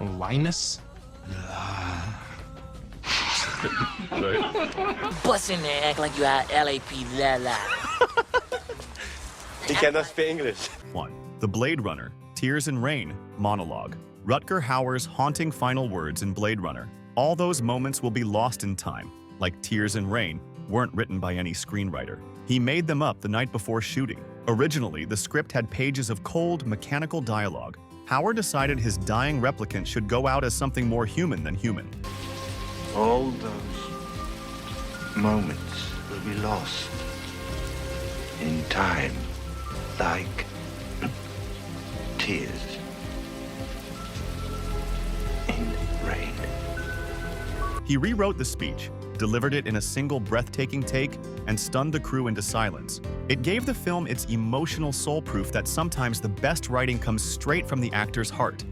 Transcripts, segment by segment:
Linus? Bust in there, act like you are LAP la la. He cannot speak English. 1. The Blade Runner, Tears in Rain, monologue. Rutger Hauer's haunting final words in Blade Runner. All those moments will be lost in time, like Tears in Rain, weren't written by any screenwriter. He made them up the night before shooting. Originally, the script had pages of cold, mechanical dialogue. Hauer decided his dying replicant should go out as something more human than human. All those moments will be lost in time, like tears in rain. He rewrote the speech, delivered it in a single breathtaking take, and stunned the crew into silence. It gave the film its emotional soul proof that sometimes the best writing comes straight from the actor's heart.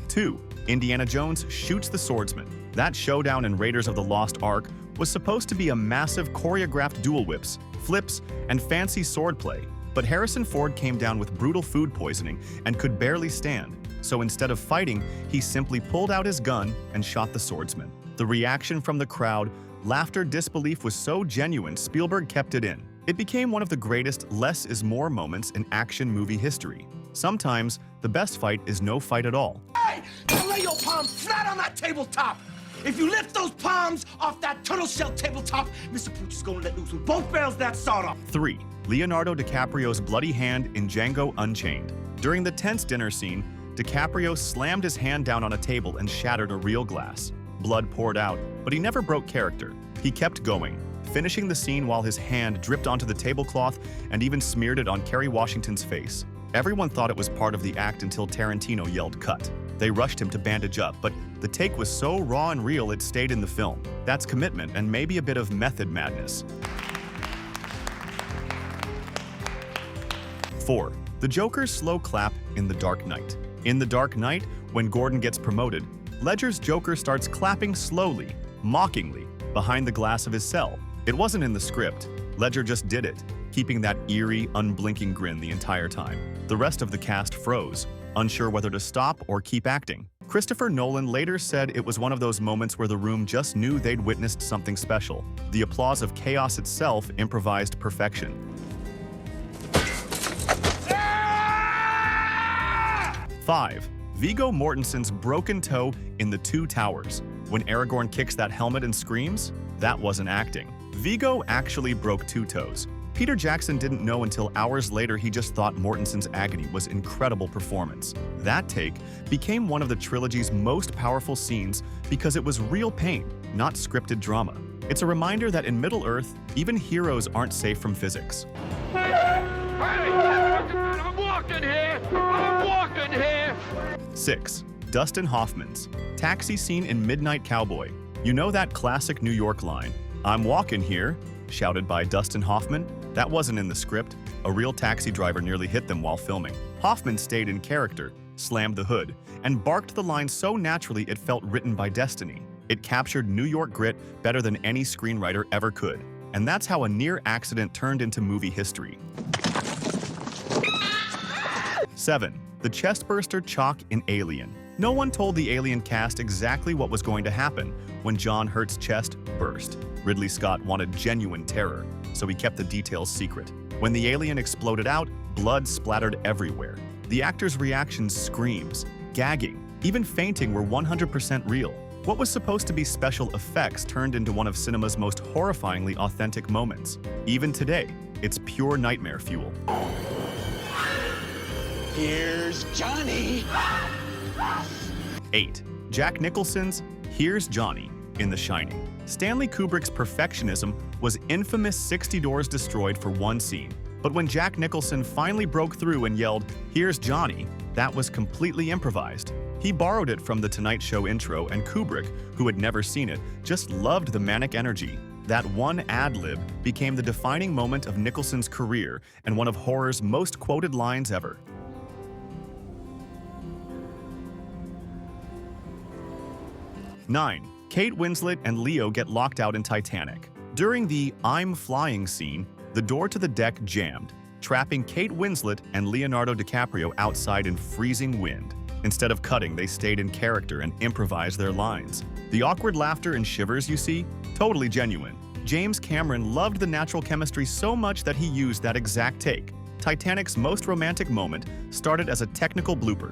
Two, Indiana Jones shoots the swordsman. That showdown in Raiders of the Lost Ark was supposed to be a massive choreographed dual whips, flips, and fancy swordplay, but Harrison Ford came down with brutal food poisoning and could barely stand. So instead of fighting, he simply pulled out his gun and shot the swordsman. The reaction from the crowd, laughter, disbelief was so genuine, Spielberg kept it in. It became one of the greatest less is more moments in action movie history. Sometimes, the best fight is no fight at all. Hey! Now lay your palms flat on that tabletop! If you lift those palms off that turtle shell tabletop, Mr. Pooch is gonna let loose with both barrels of that sawed off. 3. Leonardo DiCaprio's bloody hand in Django Unchained. During the tense dinner scene, DiCaprio slammed his hand down on a table and shattered a real glass. Blood poured out, but he never broke character. He kept going, finishing the scene while his hand dripped onto the tablecloth and even smeared it on Kerry Washington's face. Everyone thought it was part of the act until Tarantino yelled cut. They rushed him to bandage up, but the take was so raw and real it stayed in the film. That's commitment and maybe a bit of method madness. 4. The Joker's slow clap in The Dark Knight. In The Dark Knight, when Gordon gets promoted, Ledger's Joker starts clapping slowly, mockingly, behind the glass of his cell. It wasn't in the script. Ledger just did it, keeping that eerie, unblinking grin the entire time. The rest of the cast froze, unsure whether to stop or keep acting. Christopher Nolan later said it was one of those moments where the room just knew they'd witnessed something special. The applause of chaos itself improvised perfection. 5. Viggo Mortensen's broken toe in The Two Towers. When Aragorn kicks that helmet and screams, that wasn't acting. Viggo actually broke 2 toes. Peter Jackson didn't know until hours later he just thought Mortensen's agony was incredible performance. That take became one of the trilogy's most powerful scenes because it was real pain, not scripted drama. It's a reminder that in Middle-earth, even heroes aren't safe from physics. I'm walking here! I'm walking here! 6. Dustin Hoffman's taxi scene in Midnight Cowboy. You know that classic New York line, "I'm walking here," shouted by Dustin Hoffman? That wasn't in the script. A real taxi driver nearly hit them while filming. Hoffman stayed in character, slammed the hood, and barked the line so naturally it felt written by destiny. It captured New York grit better than any screenwriter ever could. And that's how a near accident turned into movie history. 7. The chestburster Chalk in Alien. No one told the Alien cast exactly what was going to happen when John Hurt's chest burst. Ridley Scott wanted genuine terror, so he kept the details secret. When the alien exploded out, blood splattered everywhere. The actors' reactions, screams, gagging, even fainting were 100% real. What was supposed to be special effects turned into one of cinema's most horrifyingly authentic moments. Even today, it's pure nightmare fuel. Here's Johnny! 8. Jack Nicholson's Here's Johnny in The Shining. Stanley Kubrick's perfectionism was infamous 60 Doors Destroyed for one scene. But when Jack Nicholson finally broke through and yelled, "Here's Johnny," that was completely improvised. He borrowed it from The Tonight Show intro, and Kubrick, who had never seen it, just loved the manic energy. That one ad-lib became the defining moment of Nicholson's career and one of horror's most quoted lines ever. 9. Kate Winslet and Leo get locked out in Titanic. During the "I'm flying" scene, the door to the deck jammed. trapping Kate Winslet and Leonardo DiCaprio outside in freezing wind. Instead of cutting, they stayed in character and improvised their lines. The awkward laughter and shivers you see? Totally genuine. James Cameron loved the natural chemistry so much that he used that exact take. Titanic's most romantic moment started as a technical blooper.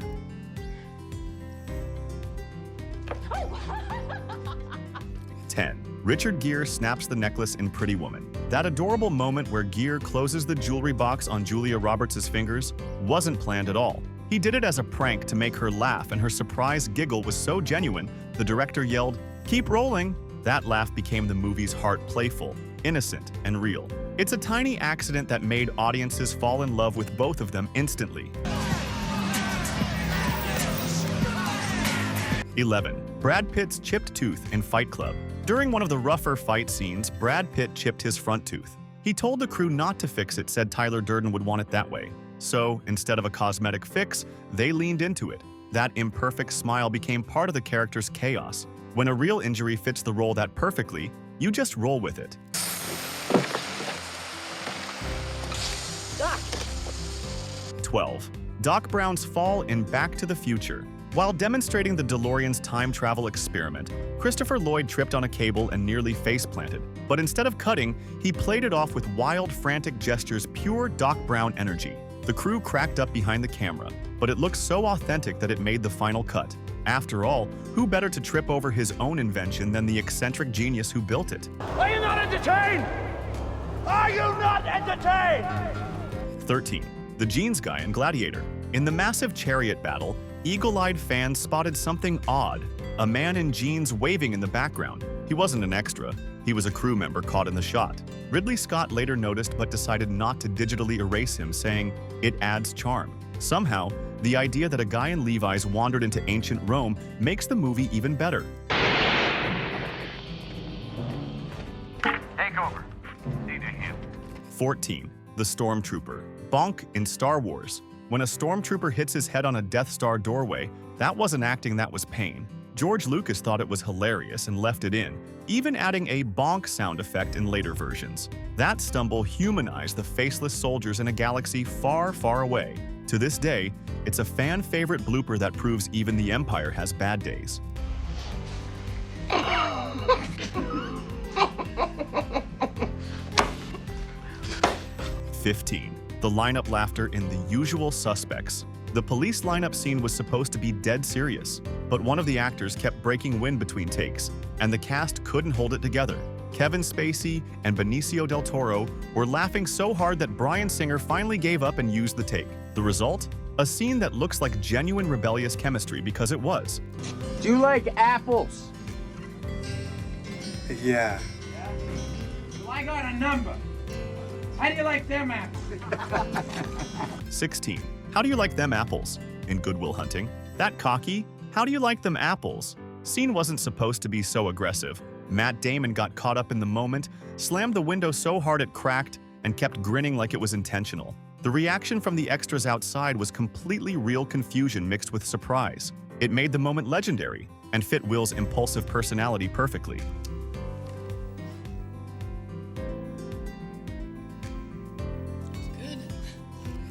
10. Richard Gere snaps the necklace in Pretty Woman. That adorable moment where Gere closes the jewelry box on Julia Roberts' fingers wasn't planned at all. He did it as a prank to make her laugh, and her surprise giggle was so genuine, the director yelled, "Keep rolling!" That laugh became the movie's heart playful, innocent, and real. It's a tiny accident that made audiences fall in love with both of them instantly. 11. Brad Pitt's chipped tooth in Fight Club. During one of the rougher fight scenes, Brad Pitt chipped his front tooth. He told the crew not to fix it, said Tyler Durden would want it that way. So, instead of a cosmetic fix, they leaned into it. That imperfect smile became part of the character's chaos. When a real injury fits the role that perfectly, you just roll with it. Doc! 12. Doc Brown's fall in Back to the Future. While demonstrating the DeLorean's time travel experiment, Christopher Lloyd tripped on a cable and nearly face-planted. But instead of cutting, he played it off with wild, frantic gestures, pure Doc Brown energy. The crew cracked up behind the camera, but it looked so authentic that it made the final cut. After all, who better to trip over his own invention than the eccentric genius who built it? Are you not entertained? Are you not entertained? 13. The Jeans Guy in Gladiator. In the massive chariot battle, eagle-eyed fans spotted something odd. A man in jeans waving in the background. He wasn't an extra. He was a crew member caught in the shot. Ridley Scott later noticed but decided not to digitally erase him, saying, "It adds charm." Somehow, the idea that a guy in Levi's wandered into ancient Rome makes the movie even better. Take over. Need to hit. 14. The Stormtrooper. Bonk in Star Wars. When a stormtrooper hits his head on a Death Star doorway, that wasn't acting, that was pain. George Lucas thought it was hilarious and left it in, even adding a bonk sound effect in later versions. That stumble humanized the faceless soldiers in a galaxy far, far away. To this day, it's a fan-favorite blooper that proves even the Empire has bad days. 15. The lineup laughter in The Usual Suspects. The police lineup scene was supposed to be dead serious, but one of the actors kept breaking wind between takes, and the cast couldn't hold it together. Kevin Spacey and Benicio del Toro were laughing so hard that Bryan Singer finally gave up and used the take. The result? A scene that looks like genuine rebellious chemistry because it was. Do you like apples? Yeah. Well, I got a number. How do you like them apples? 16. How do you like them apples? In Good Will Hunting. That cocky, how do you like them apples? Scene wasn't supposed to be so aggressive. Matt Damon got caught up in the moment, slammed the window so hard it cracked, and kept grinning like it was intentional. The reaction from the extras outside was completely real confusion mixed with surprise. It made the moment legendary and fit Will's impulsive personality perfectly.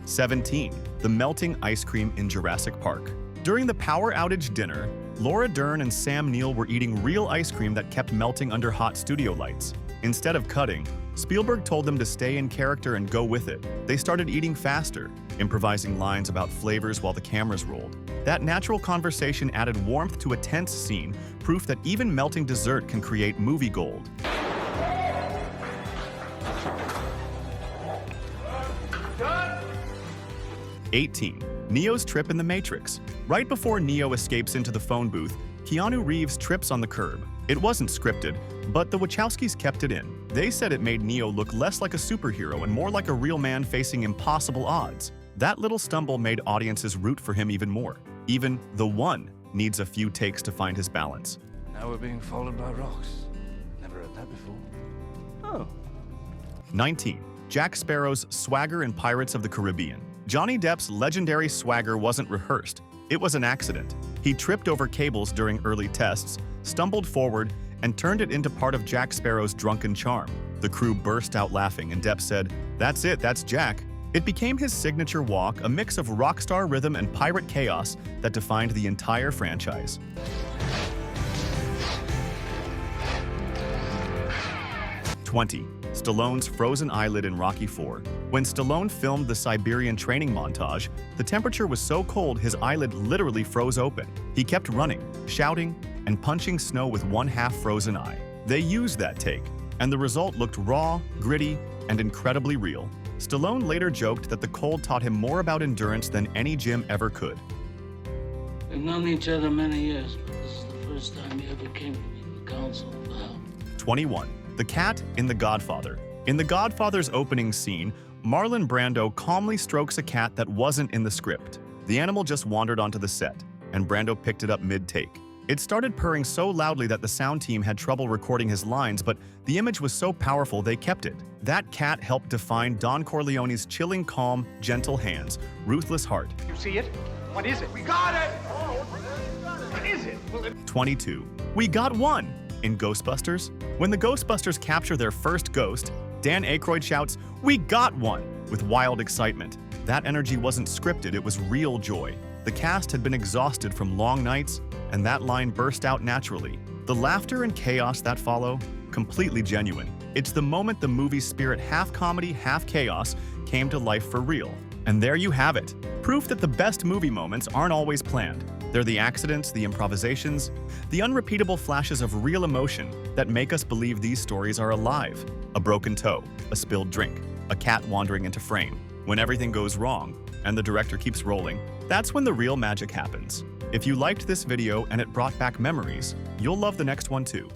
17. The melting ice cream in Jurassic Park. During the power outage dinner, Laura Dern and Sam Neill were eating real ice cream that kept melting under hot studio lights. Instead of cutting, Spielberg told them to stay in character and go with it. They started eating faster, improvising lines about flavors while the cameras rolled. That natural conversation added warmth to a tense scene, proof that even melting dessert can create movie gold. 18. Neo's trip in The Matrix. Right before Neo escapes into the phone booth, Keanu Reeves trips on the curb. It wasn't scripted, but the Wachowskis kept it in. They said it made Neo look less like a superhero and more like a real man facing impossible odds. That little stumble made audiences root for him even more. Even The One needs a few takes to find his balance. Now we're being followed by rocks. Never heard that before. Oh. 19. Jack Sparrow's swagger in Pirates of the Caribbean. Johnny Depp's legendary swagger wasn't rehearsed. It was an accident. He tripped over cables during early tests, stumbled forward, and turned it into part of Jack Sparrow's drunken charm. The crew burst out laughing, and Depp said, "That's it, that's Jack." It became his signature walk, a mix of rock star rhythm and pirate chaos that defined the entire franchise. 20. Stallone's frozen eyelid in Rocky IV. When Stallone filmed the Siberian training montage, the temperature was so cold his eyelid literally froze open. He kept running, shouting, and punching snow with one half-frozen eye. They used that take, and the result looked raw, gritty, and incredibly real. Stallone later joked that the cold taught him more about endurance than any gym ever could. We've known each other many years, but this is the first time you ever came to me with counsel of how. 21. The cat in The Godfather. In The Godfather's opening scene, Marlon Brando calmly strokes a cat that wasn't in the script. The animal just wandered onto the set, and Brando picked it up mid-take. It started purring so loudly that the sound team had trouble recording his lines, but the image was so powerful they kept it. That cat helped define Don Corleone's chilling, calm, gentle hands, ruthless heart. You see it? What is it? We got it! What is it? 22. We got one! In Ghostbusters, when the Ghostbusters capture their first ghost, Dan Aykroyd shouts, "We got one!" with wild excitement. That energy wasn't scripted, it was real joy. The cast had been exhausted from long nights, and that line burst out naturally. The laughter and chaos that follow, completely genuine. It's the moment the movie's spirit, half comedy, half chaos, came to life for real. And there you have it. Proof that the best movie moments aren't always planned. They're the accidents, the improvisations, the unrepeatable flashes of real emotion that make us believe these stories are alive. A broken toe, a spilled drink, a cat wandering into frame. When everything goes wrong, and the director keeps rolling, that's when the real magic happens. If you liked this video and it brought back memories, you'll love the next one too.